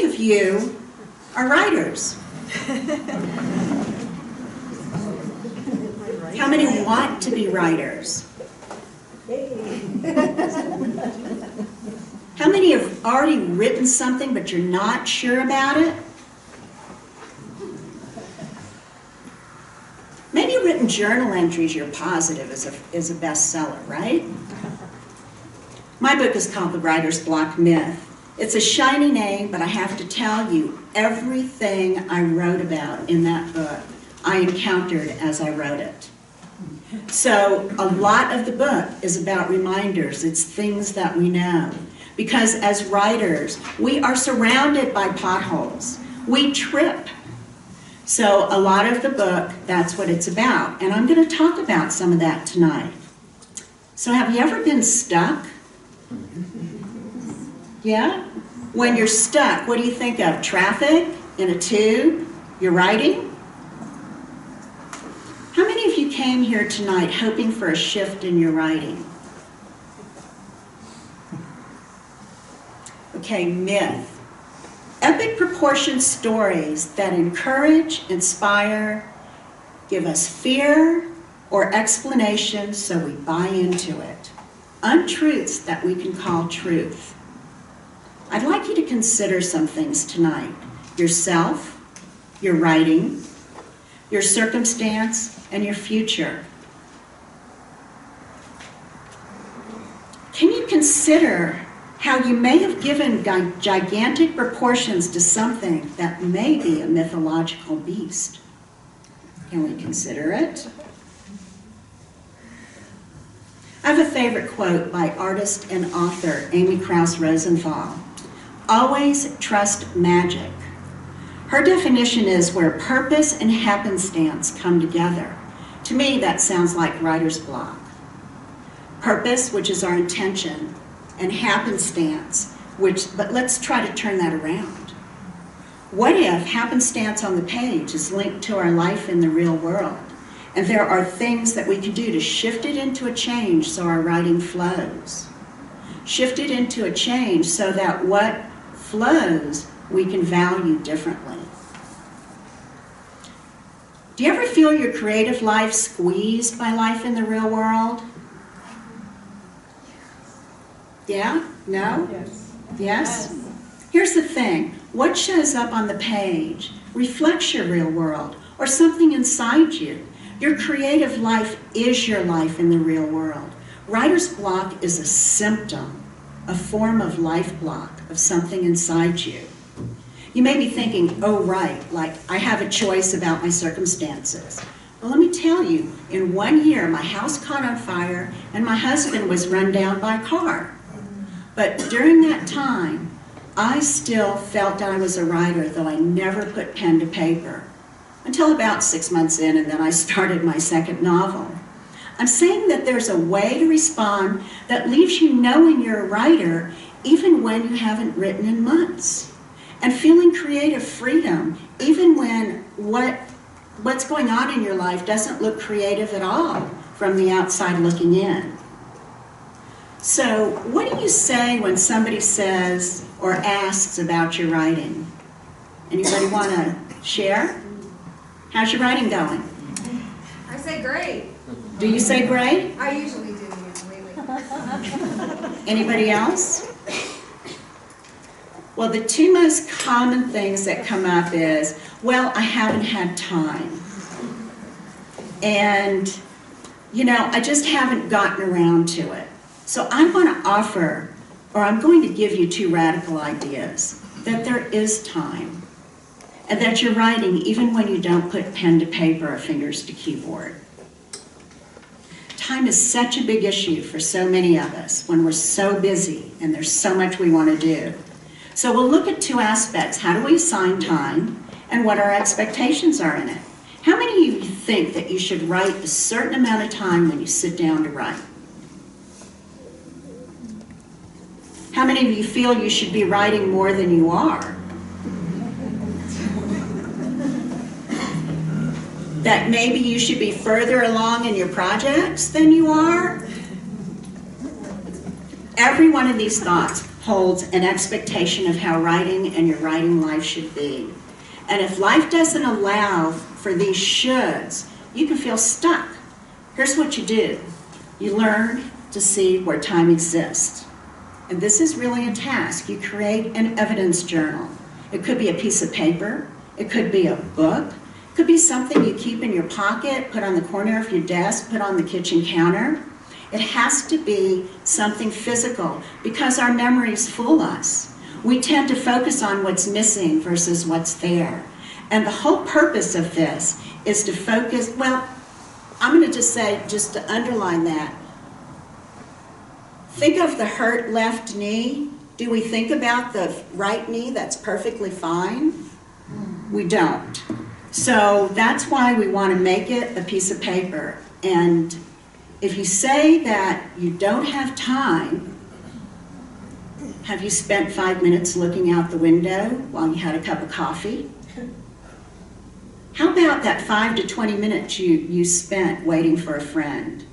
many of you are writers? How many want to be writers? How many have already written something but you're not sure about it? Maybe written journal entries you're positive is a bestseller, right? My book is called The Writer's Block Myth. It's a shiny name, but I have to tell you, everything I wrote about in that book, I encountered as I wrote it. So a lot of the book is about reminders. It's things that we know. Because as writers, we are surrounded by potholes. We trip. So a lot of the book, that's what it's about. And I'm going to talk about some of that tonight. So have you ever been stuck? Yeah? When you're stuck, what do you think of? Traffic? In a tube? You're writing? How many of you came here tonight hoping for a shift in your writing? Okay, myth. Epic proportioned stories that encourage, inspire, give us fear or explanation so we buy into it. Untruths that we can call truth. I'd like you to consider some things tonight. Yourself, your writing, your circumstance, and your future. Can you consider how you may have given gigantic proportions to something that may be a mythological beast? Can we consider it? I have a favorite quote by artist and author Amy Krauss Rosenthal. Always trust magic. Her definition is where purpose and happenstance come together. To me, that sounds like writer's block. Purpose, which is our intention, and happenstance, but let's try to turn that around. What if happenstance on the page is linked to our life in the real world, and there are things that we can do to shift it into a change so our writing flows? Shift it into a change so that what flows we can value differently. Do you ever feel your creative life squeezed by life in the real world? Yeah? No? Yes. Yes? Here's the thing. What shows up on the page reflects your real world or something inside you. Your creative life is your life in the real world. Writer's block is a symptom, a form of life block of something inside you. You may be thinking, oh right, like I have a choice about my circumstances. Well, let me tell you, in 1 year my house caught on fire and my husband was run down by a car. But during that time, I still felt I was a writer, though I never put pen to paper. Until about 6 months in, and then I started my second novel. I'm saying that there's a way to respond that leaves you knowing you're a writer even when you haven't written in months. And feeling creative freedom even when what's going on in your life doesn't look creative at all from the outside looking in. So what do you say when somebody says or asks about your writing? Anybody want to share? How's your writing going? I say great. Do you say great? I usually do lately. Anybody else? Well, the two most common things that come up is, well, I haven't had time. And, you know, I just haven't gotten around to it. So I want to offer, or I'm going to give you two radical ideas, that there is time. And that you're writing even when you don't put pen to paper or fingers to keyboard. Time is such a big issue for so many of us when we're so busy and there's so much we want to do. So we'll look at two aspects. How do we assign time and what our expectations are in it? How many of you think that you should write a certain amount of time when you sit down to write? How many of you feel you should be writing more than you are? That maybe you should be further along in your projects than you are? Every one of these thoughts, holds an expectation of how writing and your writing life should be. And if life doesn't allow for these shoulds, you can feel stuck. Here's what you do. You learn to see where time exists. And this is really a task. You create an evidence journal. It could be a piece of paper. It could be a book. It could be something you keep in your pocket, put on the corner of your desk, put on the kitchen counter. It has to be something physical because our memories fool us. We tend to focus on what's missing versus what's there. And the whole purpose of this is to focus, well, I'm going to just say, just to underline that, think of the hurt left knee. Do we think about the right knee that's perfectly fine? We don't. So that's why we want to make it a piece of paper. And if you say that you don't have time, have you spent 5 minutes looking out the window while you had a cup of coffee? How about that 5 to 20 minutes you spent waiting for a friend,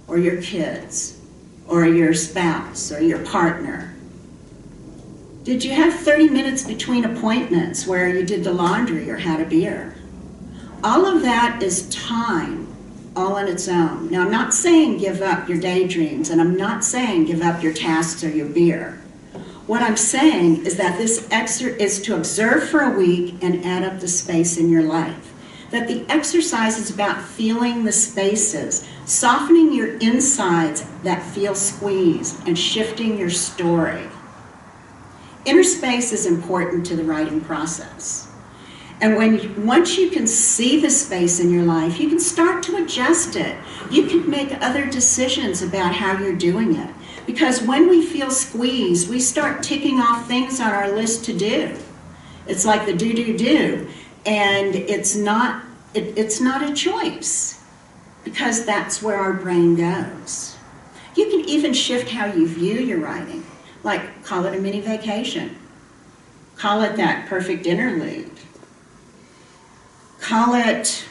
or your kids, or your spouse, or your partner? Did you have 30 minutes between appointments where you did the laundry or had a beer? All of that is time, all on its own. Now, I'm not saying give up your daydreams, and I'm not saying give up your tasks or your beer. What I'm saying is that this is to observe for a week and add up the space in your life. That the exercise is about feeling the spaces, softening your insides that feel squeezed, and shifting your story. Inner space is important to the writing process. And once you can see the space in your life, you can start to adjust it. You can make other decisions about how you're doing it. Because when we feel squeezed, we start ticking off things on our list to do. It's like the do. And it's not a choice, because that's where our brain goes. You can even shift how you view your writing, like call it a mini vacation. Call it that perfect interlude. Call it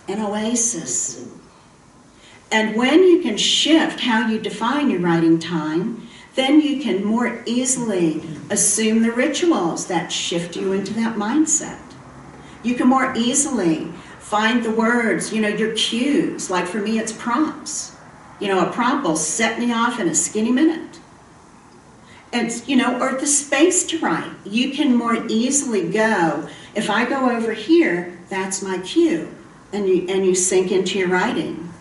an oasis. And when you can shift how you define your writing time, then you can more easily assume the rituals that shift you into that mindset. You can more easily find the words, your cues. Like for me, it's prompts. A prompt will set me off in a skinny minute. And, or the space to write. You can more easily go, if I go over here, that's my cue. And you sink into your writing.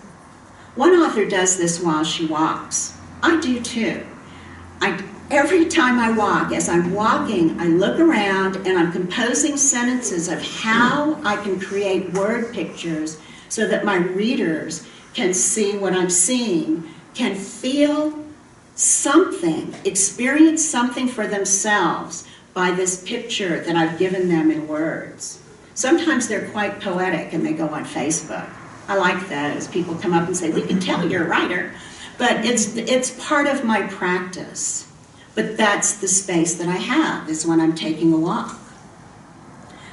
One author does this while she walks. I do too. Every time I walk, as I'm walking, I look around and I'm composing sentences of how I can create word pictures so that my readers can see what I'm seeing, can feel something, experience something for themselves by this picture that I've given them in words. Sometimes they're quite poetic and they go on Facebook. I like those. People come up and say, we can tell you're a writer. But it's part of my practice. But that's the space that I have, is when I'm taking a walk.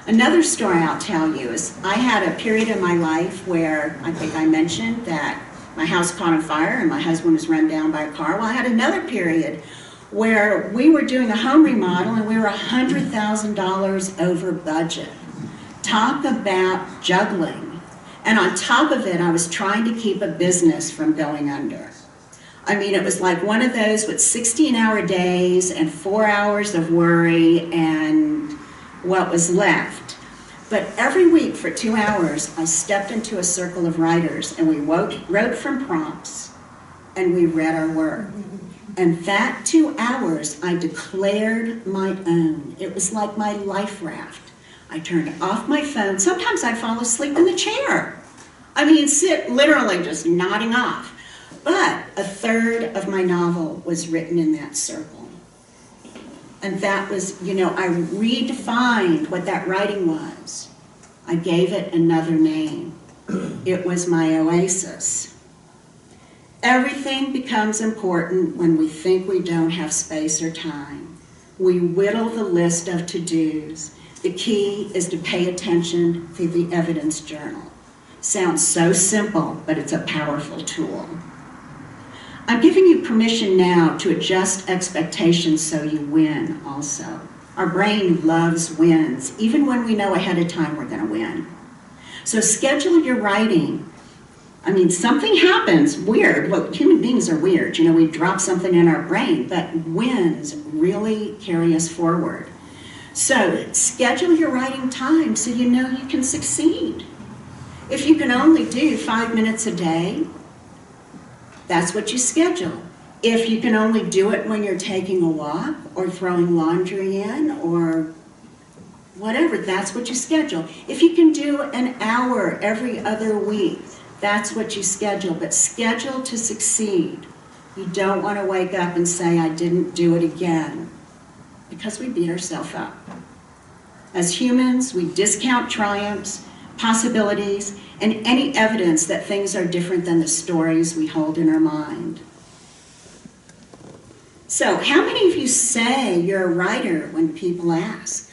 Another story I'll tell you is I had a period in my life where I think I mentioned that my house caught on fire and my husband was run down by a car. Well, I had another period where we were doing a home remodel and we were $100,000 over budget. Talk about juggling. And on top of it, I was trying to keep a business from going under. I mean, it was like one of those with 16-hour days and 4 hours of worry and what was left. But every week for 2 hours, I stepped into a circle of writers and we wrote from prompts and we read our work. And that 2 hours, I declared my own. It was like my life raft. I turned off my phone. Sometimes I'd fall asleep in the chair. I mean, sit literally just nodding off. But a third of my novel was written in that circle. And that was, I redefined what that writing was. I gave it another name. It was my oasis. Everything becomes important when we think we don't have space or time. We whittle the list of to-dos. The key is to pay attention to the evidence journal. Sounds so simple, but it's a powerful tool. I'm giving you permission now to adjust expectations so you win also. Our brain loves wins, even when we know ahead of time we're going to win. So schedule your writing. I mean, something happens weird. Well, human beings are weird. You know, we drop something in our brain, but wins really carry us forward. So schedule your writing time so you know you can succeed. If you can only do 5 minutes a day, that's what you schedule. If you can only do it when you're taking a walk or throwing laundry in or whatever, that's what you schedule. If you can do an hour every other week, that's what you schedule. But schedule to succeed. You don't want to wake up and say, I didn't do it again, because we beat ourselves up. As humans, we discount triumphs, possibilities, and any evidence that things are different than the stories we hold in our mind. So, how many of you say you're a writer when people ask?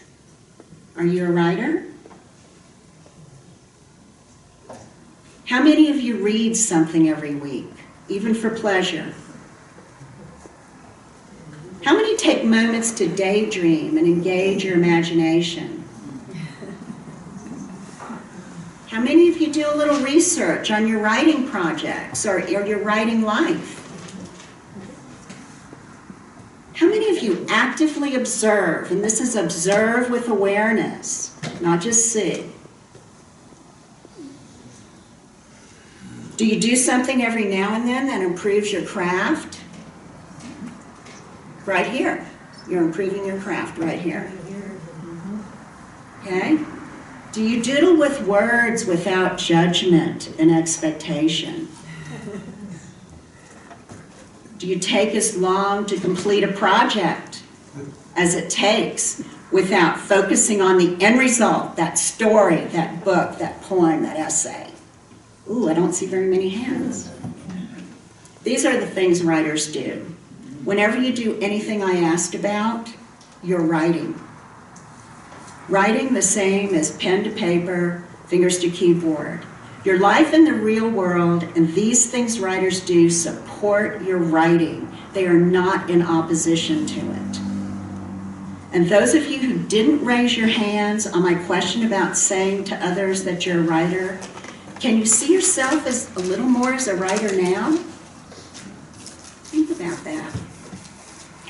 Are you a writer? How many of you read something every week, even for pleasure? How many take moments to daydream and engage your imagination? How many of you do a little research on your writing projects or your writing life? How many of you actively observe, and this is observe with awareness, not just see? Do you do something every now and then that improves your craft? Right here. You're improving your craft right here. Okay? Do you doodle with words without judgment and expectation? Do you take as long to complete a project as it takes without focusing on the end result, that story, that book, that poem, that essay? Ooh, I don't see very many hands. These are the things writers do. Whenever you do anything I asked about, you're writing. Writing the same as pen to paper, fingers to keyboard. Your life in the real world and these things writers do support your writing. They are not in opposition to it. And those of you who didn't raise your hands on my question about saying to others that you're a writer, can you see yourself as a little more as a writer now? Think about that.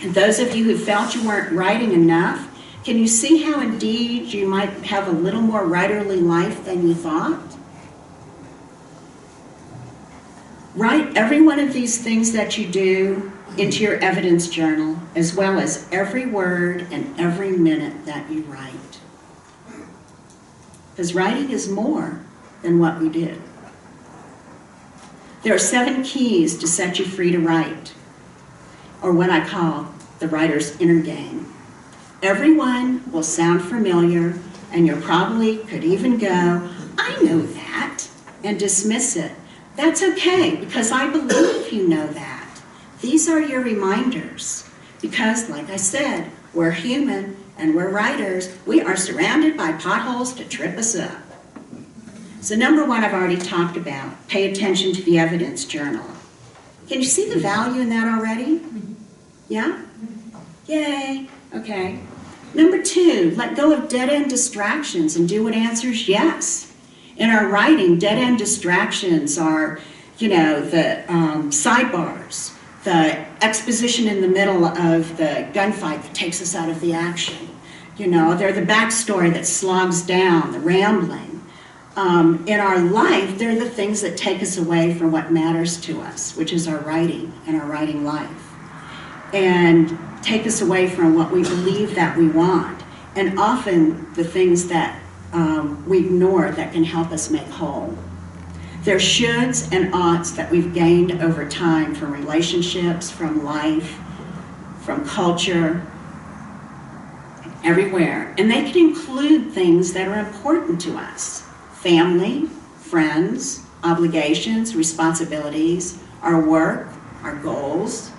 And those of you who felt you weren't writing enough, can you see how indeed you might have a little more writerly life than you thought? Write every one of these things that you do into your evidence journal, as well as every word and every minute that you write. Because writing is more than what we do. There are 7 keys to set you free to write, or what I call the writer's inner game. Everyone will sound familiar, and you probably could even go, I know that, and dismiss it. That's okay, because I believe you know that. These are your reminders, because like I said, we're human and we're writers. We are surrounded by potholes to trip us up. So number 1, I've already talked about. Pay attention to the evidence journal. Can you see the value in that already? Yeah? Yay. Okay. Number 2, let go of dead-end distractions and do what answers yes. In our writing, dead-end distractions are, the sidebars, the exposition in the middle of the gunfight that takes us out of the action. They're the backstory that slogs down, the rambling. In our life, they're the things that take us away from what matters to us, which is our writing and our writing life. And take us away from what we believe that we want. And often the things that we ignore that can help us make whole. There are shoulds and oughts that we've gained over time from relationships, from life, from culture, everywhere. And they can include things that are important to us. Family, friends, obligations, responsibilities, our work, our goals.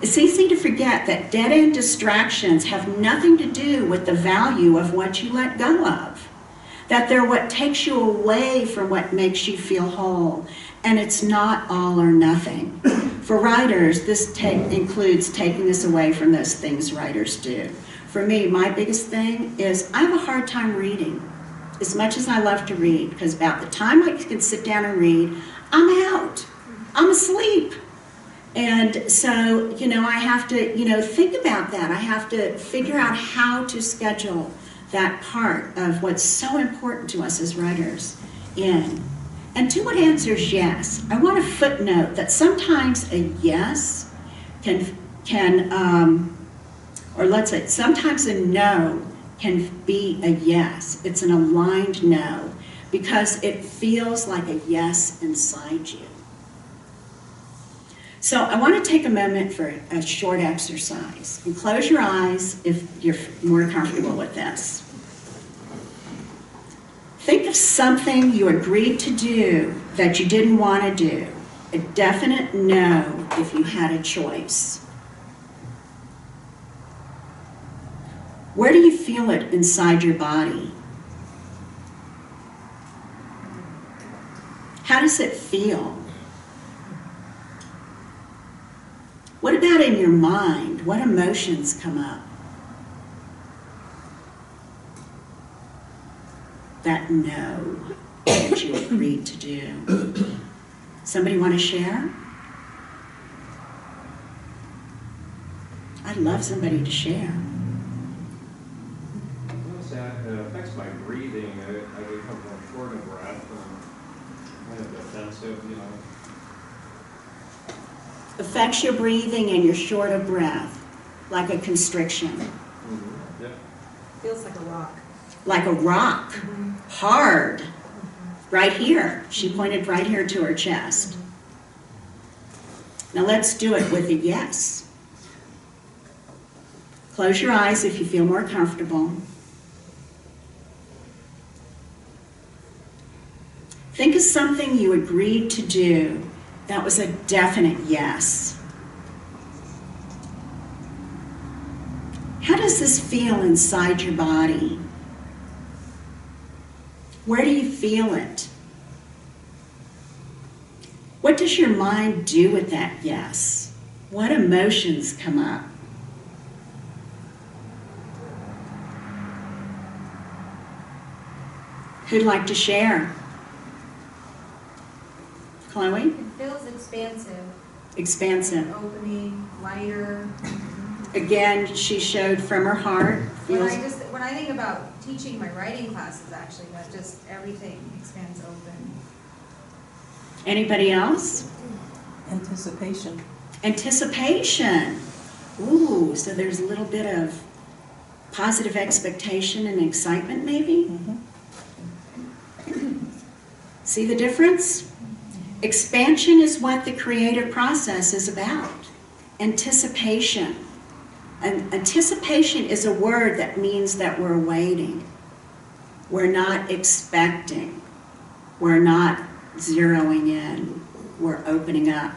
It's easy to forget that dead-end distractions have nothing to do with the value of what you let go of. That they're what takes you away from what makes you feel whole. And it's not all or nothing. For writers, this includes taking us away from those things writers do. For me, my biggest thing is I have a hard time reading. As much as I love to read, because about the time I can sit down and read, I'm out. I'm asleep. And so, I have to, think about that. I have to figure out how to schedule that part of what's so important to us as writers in. And to what answers yes, I want to footnote that sometimes a yes or let's say sometimes a no can be a yes. It's an aligned no because it feels like a yes inside you. So I want to take a moment for a short exercise. And close your eyes if you're more comfortable with this. Think of something you agreed to do that you didn't want to do. A definite no if you had a choice. Where do you feel it inside your body? How does it feel? What about in your mind? What emotions come up? That no that you agreed to do. Somebody want to share? I'd love somebody to share. It affects my breathing. I become more short of breath and kind of defensive, Affects your breathing and you're short of breath, like a constriction. Mm-hmm. Yeah. Feels like a rock. Like a rock, hard, right here. She pointed right here to her chest. Now let's do it with a yes. Close your eyes if you feel more comfortable. Think of something you agreed to do that was a definite yes. How does this feel inside your body? Where do you feel it? What does your mind do with that yes? What emotions come up? Who'd like to share? Chloe? It feels expansive. Expansive. Opening, lighter. Again, she showed from her heart. When I think about teaching my writing classes, actually, that just everything expands open. Anybody else? Anticipation. Anticipation. Ooh, so there's a little bit of positive expectation and excitement, maybe? Mm-hmm. See the difference? Expansion is what the creative process is about. Anticipation. And anticipation is a word that means that we're waiting. We're not expecting. We're not zeroing in. We're opening up.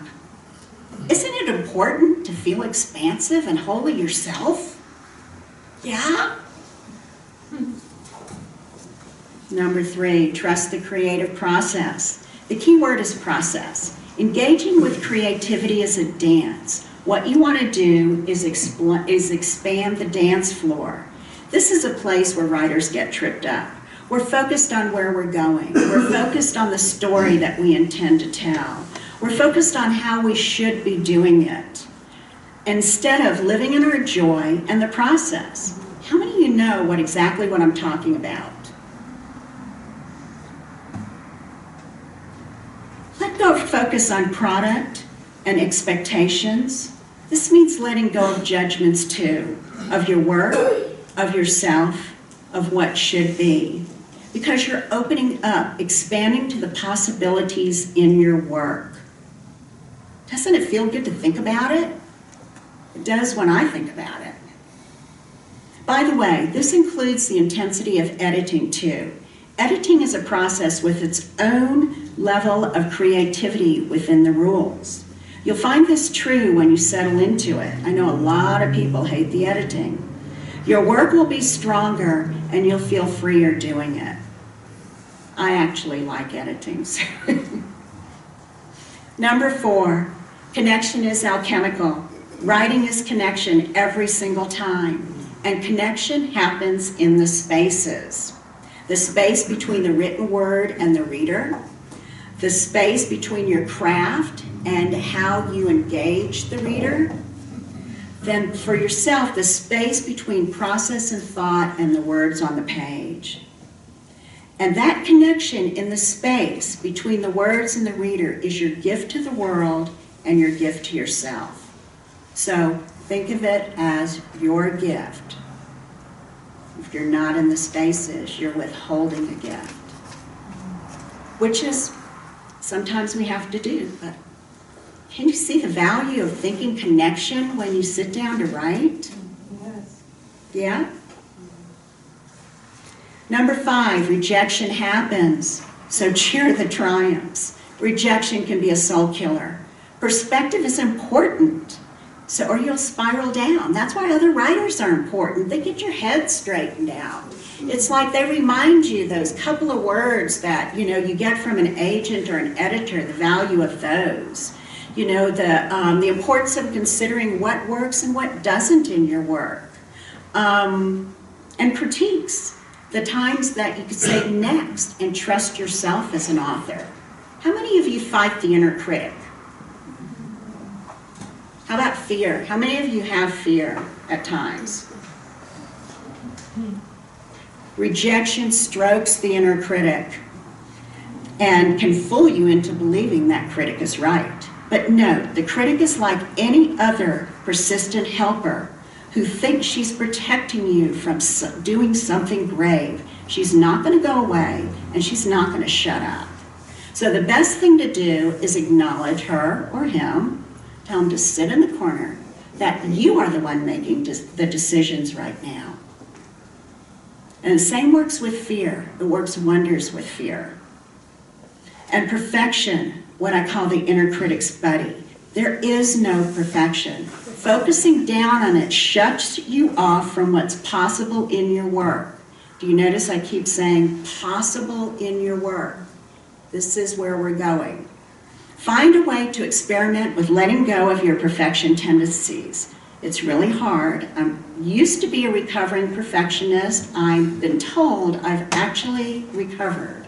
Isn't it important to feel expansive and wholly yourself? Yeah? Number 3, trust the creative process. The key word is process. Engaging with creativity is a dance. What you want to do is expand the dance floor. This is a place where writers get tripped up. We're focused on where we're going. We're focused on the story that we intend to tell. We're focused on how we should be doing it, instead of living in our joy and the process. How many of you know exactly what I'm talking about? Let go of focus on product and expectations. This means letting go of judgments too, of your work, of yourself, of what should be. Because you're opening up, expanding to the possibilities in your work. Doesn't it feel good to think about it? It does when I think about it. By the way, this includes the intensity of editing too. Editing is a process with its own level of creativity within the rules. You'll find this true when you settle into it. I know a lot of people hate the editing. Your work will be stronger and you'll feel freer doing it. I actually like editing. Number 4, Connection is alchemical. Writing is connection every single time. And connection happens in the spaces. The space between the written word and the reader. The space between your craft and how you engage the reader. Then for yourself, the space between process and thought and the words on the page. And that connection in the space between the words and the reader is your gift to the world and your gift to yourself. So think of it as your gift. If you're not in the spaces, you're withholding a gift. Which is, sometimes we have to do, but can you see the value of thinking connection when you sit down to write? Yes. Yeah? Number 5, rejection happens, so cheer the triumphs. Rejection can be a soul killer. Perspective is important, so or you'll spiral down. That's why other writers are important. They get your head straightened out. It's like they remind you those couple of words that, you get from an agent or an editor, the value of those. The importance of considering what works and what doesn't in your work. And critiques, the times that you could say next and trust yourself as an author. How many of you fight the inner critic? How about fear? How many of you have fear at times? Rejection strokes the inner critic and can fool you into believing that critic is right. But no, the critic is like any other persistent helper who thinks she's protecting you from doing something grave. She's not going to go away, and she's not going to shut up. So the best thing to do is acknowledge her or him, tell them to sit in the corner, that you are the one making the decisions right now. And the same works with fear. It works wonders with fear. And perfection, what I call the inner critic's buddy. There is no perfection. Focusing down on it shuts you off from what's possible in your work. Do you notice I keep saying possible in your work? This is where we're going. Find a way to experiment with letting go of your perfection tendencies. It's really hard. I used to be a recovering perfectionist. I've been told I've actually recovered.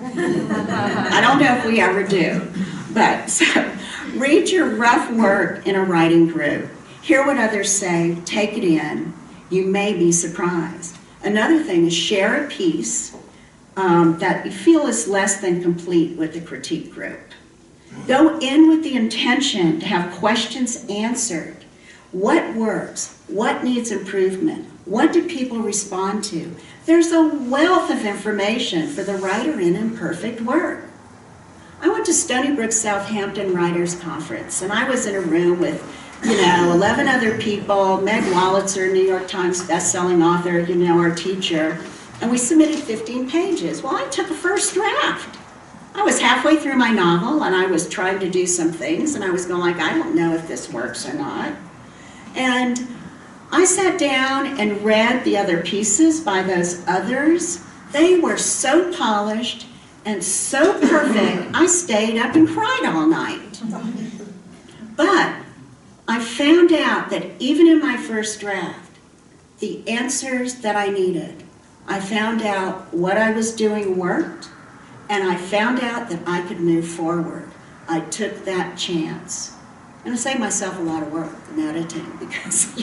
I don't know if we ever do. But so, read your rough work in a writing group. Hear what others say. Take it in. You may be surprised. Another thing is share a piece that you feel is less than complete with the critique group. Go in with the intention to have questions answered. What works? What needs improvement? What do people respond to? There's a wealth of information for the writer in imperfect work. I went to Stony Brook, Southampton Writers Conference, and I was in a room with, 11 other people, Meg Wolitzer, New York Times bestselling author, our teacher, and we submitted 15 pages. Well, I took a first draft. I was halfway through my novel, and I was trying to do some things, and I was going like, I don't know if this works or not. And I sat down and read the other pieces by those others. They were so polished and so perfect, I stayed up and cried all night. But I found out that even in my first draft, the answers that I needed, I found out what I was doing worked, and I found out that I could move forward. I took that chance. And I saved myself a lot of work in editing because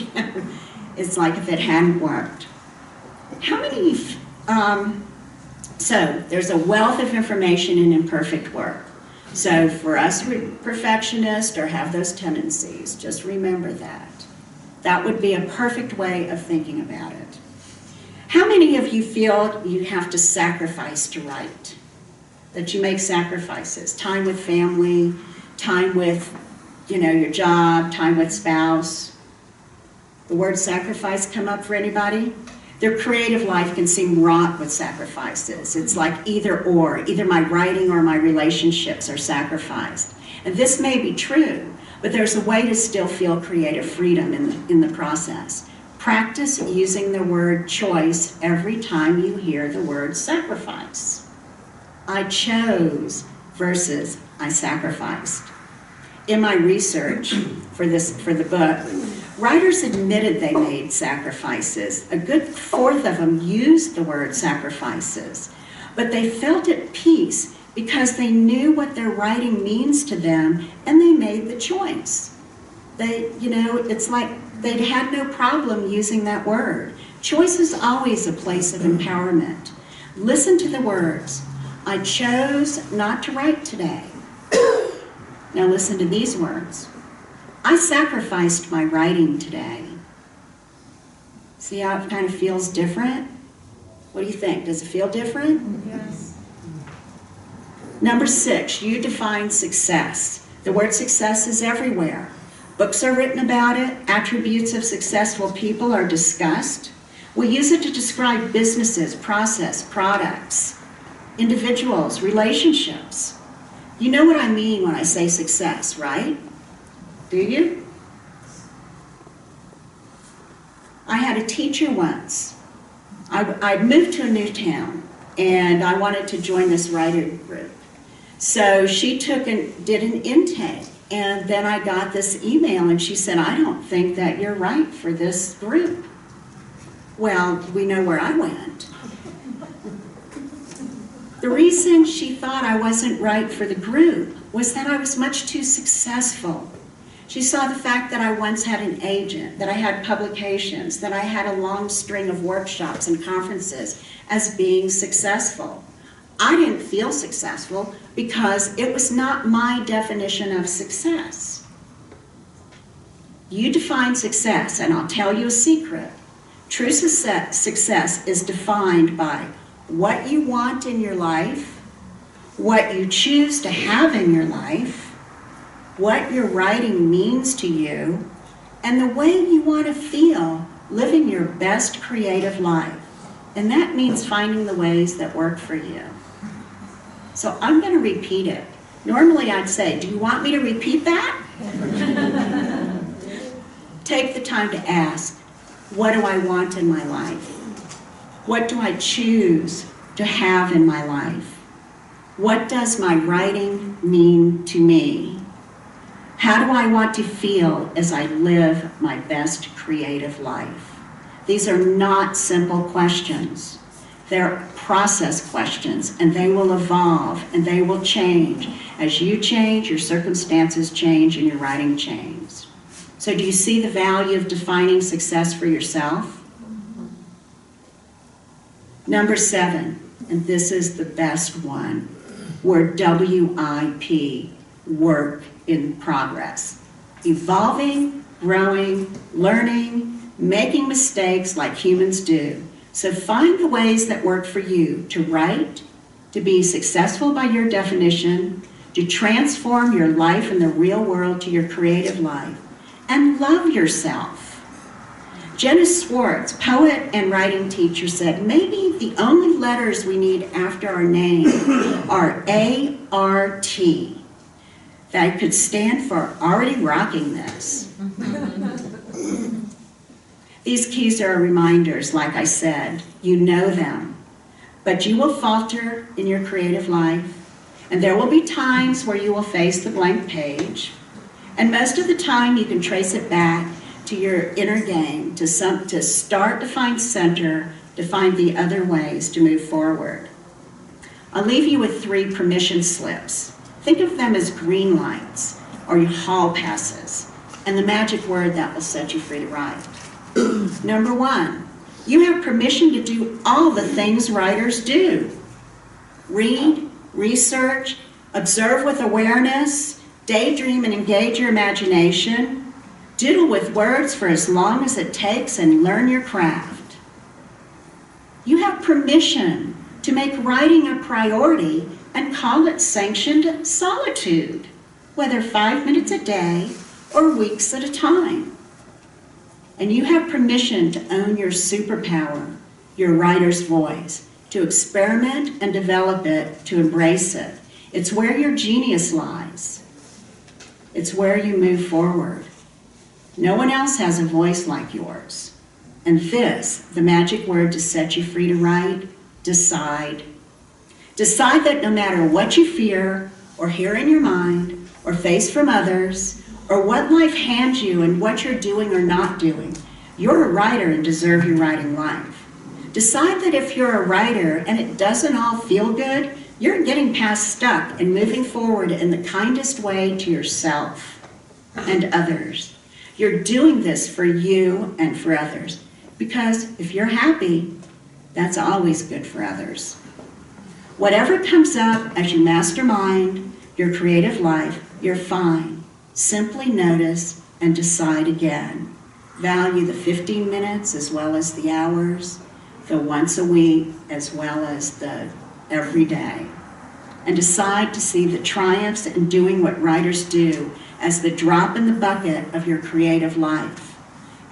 it's like if it hadn't worked. How many, so there's a wealth of information in imperfect work. So for us perfectionists or have those tendencies, just remember that. That would be a perfect way of thinking about it. How many of you feel you have to sacrifice to write? That you make sacrifices, time with family, time with your job, time with spouse. The word sacrifice come up for anybody? Their creative life can seem wrought with sacrifices. It's like either or. Either my writing or my relationships are sacrificed. And this may be true, but there's a way to still feel creative freedom in the process. Practice using the word choice every time you hear the word sacrifice. I chose versus I sacrificed. In my research for the book, writers admitted they made sacrifices. A good fourth of them used the word sacrifices, but they felt at peace because they knew what their writing means to them, and they made the choice. It's like they'd had no problem using that word. Choice is always a place of empowerment. Listen to the words. I chose not to write today. Now listen to these words. I sacrificed my writing today. See how it kind of feels different? What do you think? Does it feel different? Yes. Number 6, you define success. The word success is everywhere. Books are written about it. Attributes of successful people are discussed. We use it to describe businesses, process, products, individuals, relationships. You know what I mean when I say success, right? Do you? I had a teacher once. I'd moved to a new town, and I wanted to join this writer group. So she took and did an intake, and then I got this email, and she said, I don't think that you're right for this group. Well, we know where I went. The reason she thought I wasn't right for the group was that I was much too successful. She saw the fact that I once had an agent, that I had publications, that I had a long string of workshops and conferences as being successful. I didn't feel successful because it was not my definition of success. You define success, and I'll tell you a secret. True success is defined by what you want in your life, what you choose to have in your life, what your writing means to you, and the way you want to feel living your best creative life. And that means finding the ways that work for you. So I'm going to repeat it. Normally I'd say, do you want me to repeat that? Take the time to ask, what do I want in my life? What do I choose to have in my life? What does my writing mean to me? How do I want to feel as I live my best creative life? These are not simple questions. They're process questions, and they will evolve, and they will change. As you change, your circumstances change, and your writing changes. So do you see the value of defining success for yourself? Number 7, and this is the best one, word WIP, work in progress. Evolving, growing, learning, making mistakes like humans do. So find the ways that work for you to write, to be successful by your definition, to transform your life in the real world to your creative life, and love yourself. Jenna Swartz, poet and writing teacher, said, maybe the only letters we need after our name are A-R-T. That could stand for already rocking this. These keys are reminders, like I said, you know them, but you will falter in your creative life, and there will be times where you will face the blank page, and most of the time you can trace it back to your inner game, to start to find center, to find the other ways to move forward. I'll leave you with 3 permission slips. Think of them as green lights or your hall passes, and the magic word that will set you free to write. Number 1, you have permission to do all the things writers do. Read, research, observe with awareness, daydream and engage your imagination, doodle with words for as long as it takes, and learn your craft. You have permission to make writing a priority and call it sanctioned solitude, whether 5 minutes a day or weeks at a time. And you have permission to own your superpower, your writer's voice, to experiment and develop it, to embrace it. It's where your genius lies. It's where you move forward. No one else has a voice like yours. And this, the magic word to set you free to write, decide. Decide that no matter what you fear or hear in your mind or face from others, or what life hands you and what you're doing or not doing, you're a writer and deserve your writing life. Decide that if you're a writer and it doesn't all feel good, you're getting past stuck and moving forward in the kindest way to yourself and others. You're doing this for you and for others, because if you're happy, that's always good for others. Whatever comes up as you mastermind your creative life, you're fine. Simply notice and decide again. Value the 15 minutes as well as the hours, the once a week as well as the every day. And decide to see the triumphs in doing what writers do as the drop in the bucket of your creative life.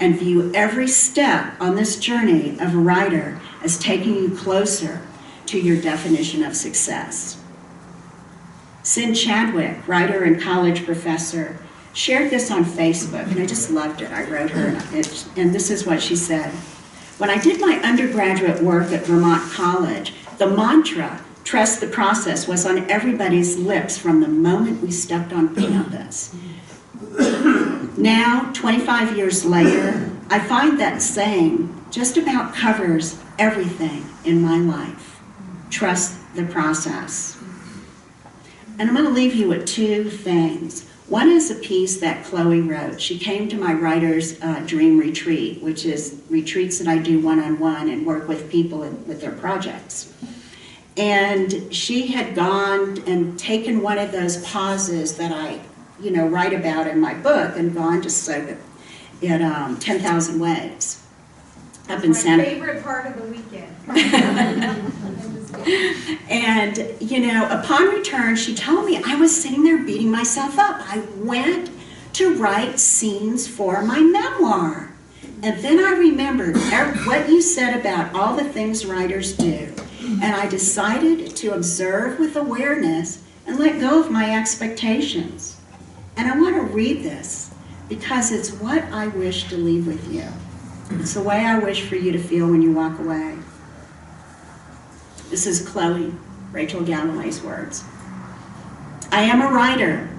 And view every step on this journey of a writer as taking you closer to your definition of success. Cyn Chadwick, writer and college professor, shared this on Facebook, and I just loved it. I wrote her, and this is what she said. When I did my undergraduate work at Vermont College, the mantra, trust the process, was on everybody's lips from the moment we stepped on campus. Now, 25 years later, I find that saying just about covers everything in my life. Trust the process. And I'm going to leave you with two things. One is a piece that Chloe wrote. She came to my Writer's Dream Retreat, which is retreats that I do one-on-one and work with people with their projects. And she had gone and taken one of those pauses that I write about in my book and gone to soak it in 10,000 waves. Up in My favorite part of the weekend. And, upon return, she told me I was sitting there beating myself up. I went to write scenes for my memoir. And then I remembered what you said about all the things writers do. And I decided to observe with awareness and let go of my expectations. And I want to read this because it's what I wish to leave with you. It's the way I wish for you to feel when you walk away. This is Chloe, Rachel Galloway's words. I am a writer.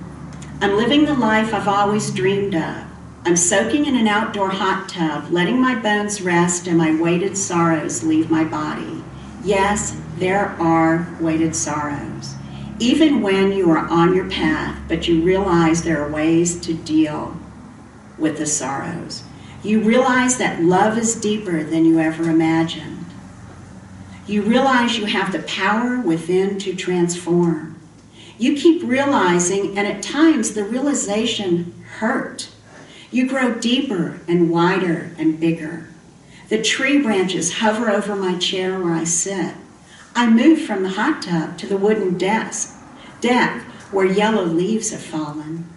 I'm living the life I've always dreamed of. I'm soaking in an outdoor hot tub, letting my bones rest and my weighted sorrows leave my body. Yes, there are weighted sorrows. Even when you are on your path, but you realize there are ways to deal with the sorrows. You realize that love is deeper than you ever imagined. You realize you have the power within to transform. You keep realizing, and at times the realization hurt. You grow deeper and wider and bigger. The tree branches hover over my chair where I sit. I move from the hot tub to the wooden deck where yellow leaves have fallen.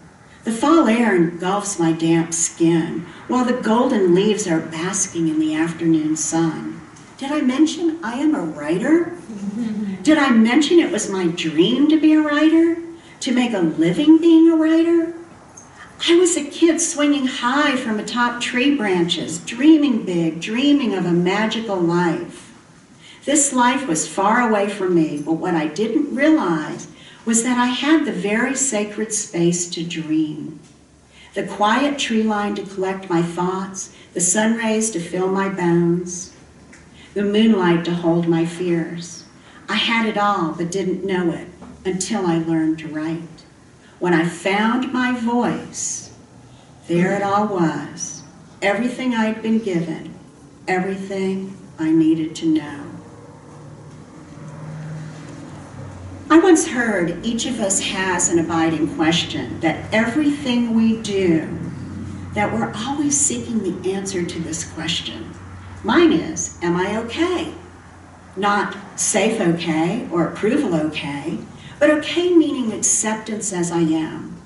The fall air engulfs my damp skin, while the golden leaves are basking in the afternoon sun. Did I mention I am a writer? Did I mention it was my dream to be a writer? To make a living being a writer? I was a kid swinging high from atop tree branches, dreaming big, dreaming of a magical life. This life was far away from me, but what I didn't realize was that I had the very sacred space to dream. The quiet tree line to collect my thoughts, the sun rays to fill my bones, the moonlight to hold my fears. I had it all, but didn't know it until I learned to write. When I found my voice, there it all was. Everything I'd been given, everything I needed to know. I once heard each of us has an abiding question, that everything we do, that we're always seeking the answer to this question. Mine is, am I okay? Not safe okay or approval okay, but okay meaning acceptance as I am.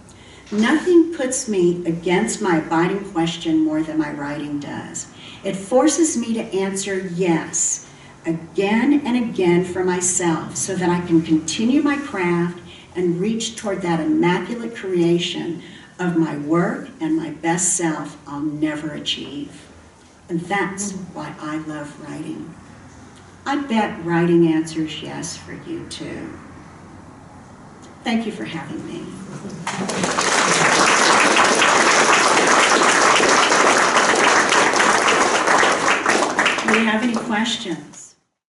Nothing puts me against my abiding question more than my writing does. It forces me to answer yes, again and again for myself, so that I can continue my craft and reach toward that immaculate creation of my work and my best self I'll never achieve. And that's why I love writing. I bet writing answers yes for you too. Thank you for having me. Do you have any questions?